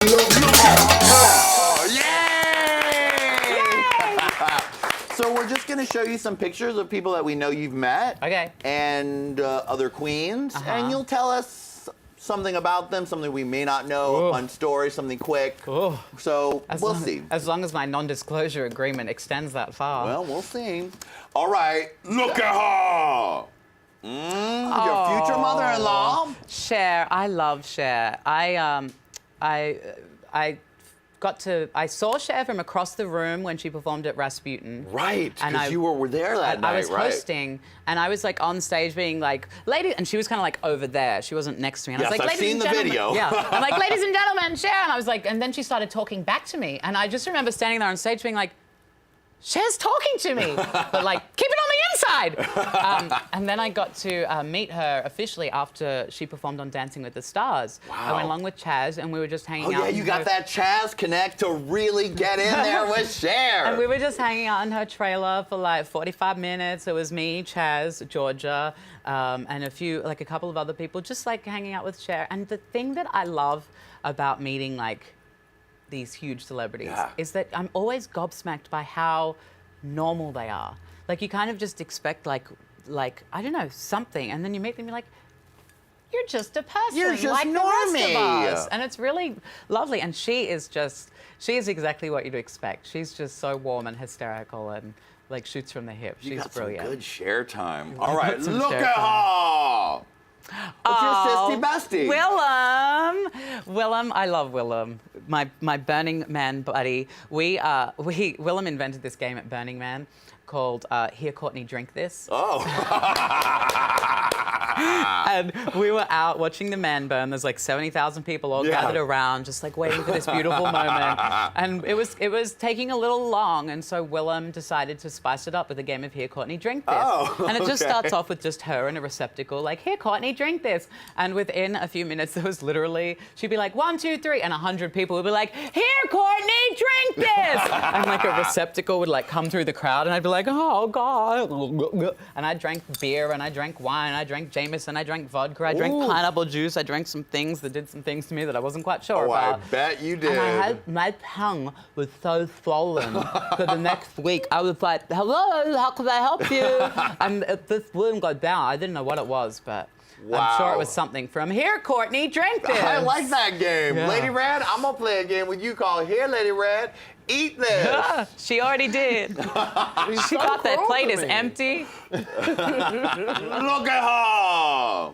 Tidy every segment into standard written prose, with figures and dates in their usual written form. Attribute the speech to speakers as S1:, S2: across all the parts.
S1: So we're just going to show you some pictures of people that we know you've met.
S2: Okay.
S1: And other queens. And you'll tell us something about them, something we may not know, fun story, something quick. So we'll see.
S2: As long as my non-disclosure agreement extends that far.
S1: Well, we'll see. All right, look at her. Your future mother-in-law.
S2: Cher, I love Cher. I saw Cher from across the room when she performed at Rasputin.
S1: Right, because you were there that night,
S2: I was hosting, and I was like on stage being like, lady, and she was kind of like over there. She wasn't next to me. And I was like,
S1: I've seen the video.
S2: Yeah, I'm like, ladies and gentlemen, Cher. And I was like, and then she started talking back to me. And I just remember standing there on stage being like, Cher's talking to me, but like, keep it on the inside. And then I got to meet her officially after she performed on Dancing with the Stars.
S1: Wow.
S2: I went along with Chaz, and we were just hanging out.
S1: Oh yeah, you got that Chaz connect to really get in there with Cher.
S2: And we were just hanging out in her trailer for like 45 minutes. It was me, Chaz, Georgia, and a couple of other people, just like hanging out with Cher. And the thing that I love about meeting like these huge celebrities is that I'm always gobsmacked by how normal they are. Like you kind of just expect like I don't know, something, and then you meet them, you're like, you're just a person,
S1: you're just
S2: like
S1: normie.
S2: The rest of us. And it's really lovely. And she is exactly what you'd expect. She's just so warm and hysterical and like shoots from the hip. She's brilliant.
S1: Some good Cher time. All right, look at her. What's your sissy bestie?
S2: Willem, I love Willem. My Burning Man buddy. Willem invented this game at Burning Man called Here, Courtney, Drink This.
S1: Oh.
S2: And we were out watching the man burn. There's like 70,000 people all gathered around, just like waiting for this beautiful moment. And it was taking a little long, and so Willem decided to spice it up with a game of Here, Courtney, Drink This. And it just starts off with just her in a receptacle, like, Here, Courtney, drink this. And within a few minutes, there was literally, she'd be like, 1, 2, 3, and 100 people would be like, Here, Courtney, drink this. And like a receptacle would like come through the crowd, and I'd be like, oh God. And I drank beer, and I drank wine, I drank Jaymes, and I drank vodka, I drank pineapple juice, I drank some things that did some things to me that I wasn't quite sure about.
S1: I bet you did.
S2: And my tongue was so swollen for the next week. I was like, hello, how can I help you? And this wound got down. I didn't know what it was, but I'm sure it was something from Here, Courtney, drink this.
S1: I like that game. Lady Red, I'm going to play a game with you called Here, Lady Red, eat this.
S2: She already did. She thought that plate is empty.
S1: Look at her.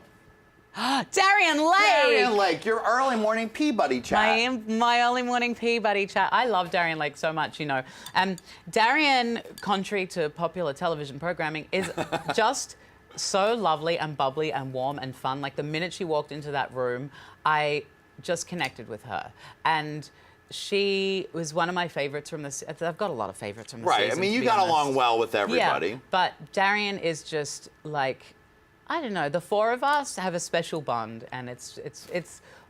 S2: Darriene Lake.
S1: Darriene Lake, your early morning Peabody chat.
S2: My early morning Peabody chat. I love Darriene Lake so much, you know. Darriene, contrary to popular television programming, is just so lovely and bubbly and warm and fun. Like the minute she walked into that room, I just connected with her. And she was one of my favorites from this. I've got a lot of favorites from the season.
S1: Right, I mean, you got along well with everybody.
S2: Yeah, but Darriene is just like, I don't know, the four of us have a special bond, and it's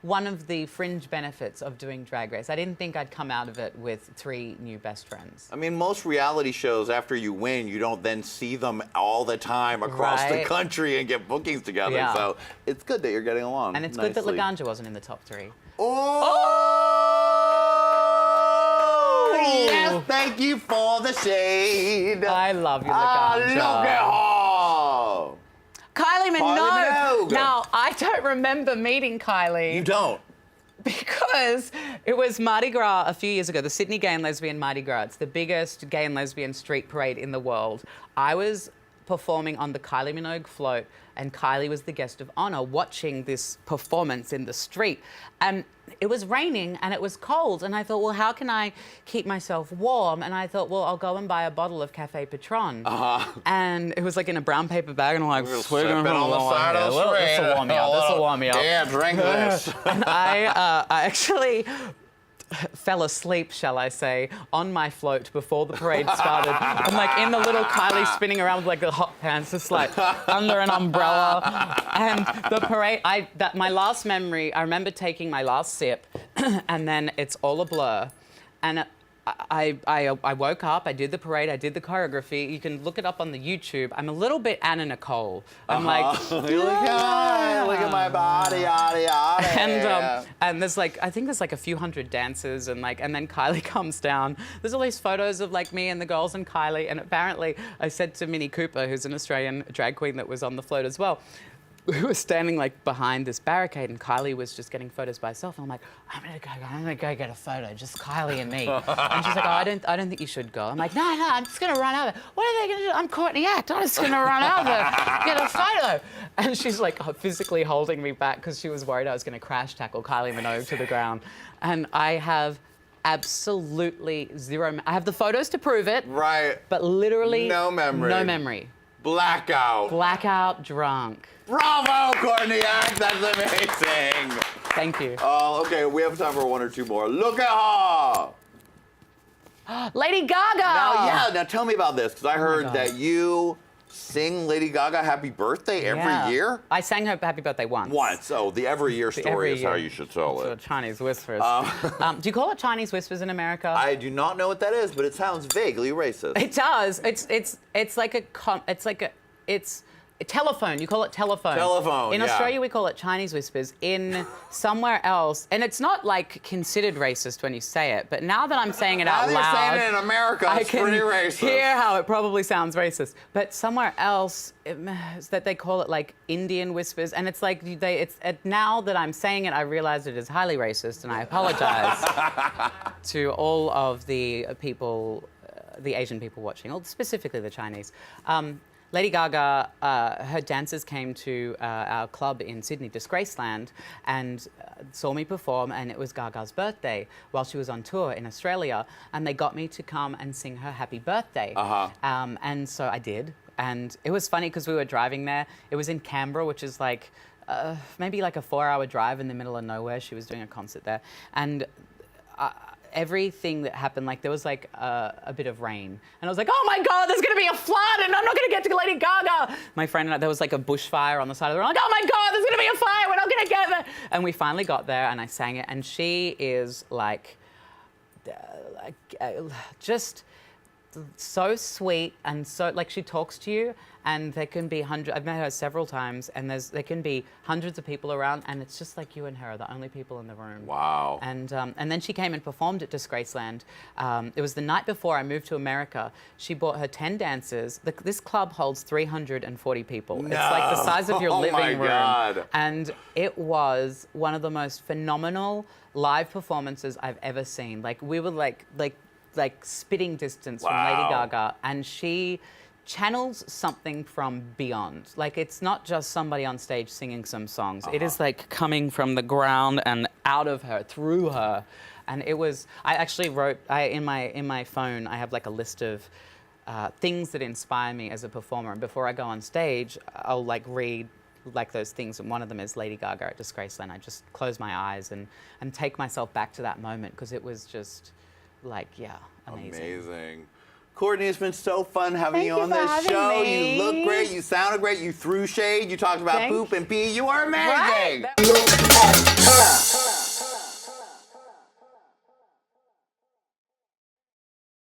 S2: one of the fringe benefits of doing Drag Race. I didn't think I'd come out of it with 3 new best friends.
S1: I mean, most reality shows, after you win, you don't then see them all the time across the country and get bookings together.
S2: Yeah.
S1: So it's good that you're getting along.
S2: And it's good that Laganja wasn't in the top 3.
S1: Yes, thank you for the shade.
S2: I love you, Laganja.
S1: Look at her.
S2: Kylie Minogue.
S1: Minogue.
S2: Now, I don't remember meeting Kylie.
S1: You don't?
S2: Because it was Mardi Gras a few years ago, the Sydney Gay and Lesbian Mardi Gras. It's the biggest gay and lesbian street parade in the world. I was performing on the Kylie Minogue float, and Kylie was the guest of honor watching this performance in the street. And it was raining and it was cold, and I thought, well, how can I keep myself warm? And I thought, well, I'll go and buy a bottle of Cafe Patron. And it was like in a brown paper bag, and I'm like,
S1: swigging on the side of the street.
S2: This will warm me up. This will warm me up.
S1: Yeah, drink this.
S2: And I actually fell asleep, shall I say, on my float before the parade started. I'm like in the little Kylie spinning around with like the hot pants, just like under an umbrella. And the parade, my last memory, I remember taking my last sip and then it's all a blur. And I woke up, I did the parade, I did the choreography. You can look it up on the YouTube. I'm a little bit Anna Nicole. I'm like,
S1: look at my body, yada, yada.
S2: And there's like, I think there's like a few hundred dancers and then Kylie comes down. There's all these photos of like me and the girls and Kylie. And apparently I said to Minnie Cooper, who's an Australian drag queen that was on the float as well, we were standing like behind this barricade and Kylie was just getting photos by herself. And I'm like, I'm gonna go get a photo, just Kylie and me. And she's like, oh, I don't think you should go. I'm like, no, I'm just gonna run over. What are they gonna do? I'm Courtney Act. I'm just gonna run over, get a photo. And she's like physically holding me back because she was worried I was gonna crash tackle Kylie Minogue to the ground. And I have absolutely zero, I have the photos to prove it.
S1: Right.
S2: But literally
S1: no memory.
S2: No memory.
S1: Blackout.
S2: Blackout drunk.
S1: Bravo, Courtney Act. That's amazing.
S2: Thank you.
S1: Oh, okay. We have time for one or two more. Look at her.
S2: Lady Gaga.
S1: Now tell me about this because I heard that you sing Lady Gaga happy birthday every year.
S2: I sang her happy birthday once.
S1: Once. Oh, the every year story is how you should tell it.
S2: Chinese whispers. Do you call it Chinese whispers in America?
S1: I do not know what that is, but it sounds vaguely racist.
S2: It does. It's like a telephone. You call it telephone.
S1: Telephone.
S2: In Australia, we call it Chinese whispers. In somewhere else, and it's not like considered racist when you say it, but now that I'm saying it out loud,
S1: now that you're saying it in America, it's pretty racist.
S2: I can hear how it probably sounds racist. But somewhere else, that they call it like Indian whispers, and it's like now that I'm saying it, I realize it is highly racist, and I apologize to all of the people, the Asian people watching, or specifically the Chinese. Lady Gaga, her dancers came to our club in Sydney, Disgraceland, and saw me perform, and it was Gaga's birthday while she was on tour in Australia, and they got me to come and sing her happy birthday. And so I did, and it was funny because we were driving there. It was in Canberra, which is like maybe like a 4-hour drive in the middle of nowhere. She was doing a concert there, and everything that happened, like there was like a bit of rain, and I was like, oh my God, there's gonna be a flood, and I'm not gonna get to Lady Gaga. My friend and I, there was like a bushfire on the side of the road. Like, oh my God, there's gonna be a fire, we're not gonna get there. And we finally got there, and I sang it, and she is like just so sweet, and so like she talks to you, and there can be hundreds. I've met her several times, and there can be hundreds of people around, and it's just like you and her are the only people in the room.
S1: Wow.
S2: And then she came and performed at Disgraceland. It was the night before I moved to America. She brought her 10 dancers. This club holds 340 people.
S1: No.
S2: It's like the size of your living room.
S1: God.
S2: And it was one of the most phenomenal live performances I've ever seen. Like we were like spitting distance from Lady Gaga, and she channels something from beyond. Like it's not just somebody on stage singing some songs. It is like coming from the ground and out of her, through her. And it was, I actually wrote, in my phone, I have like a list of things that inspire me as a performer. And before I go on stage, I'll like read like those things, and one of them is Lady Gaga at Disgraceland. I just close my eyes and take myself back to that moment, because it was just like, yeah, amazing.
S1: Amazing. Courtney, it's been so fun having you on
S2: Thank you for
S1: this show.
S2: having me.
S1: You look great. You sounded great. You threw shade. You talked about poop and pee. You are amazing.
S2: Right.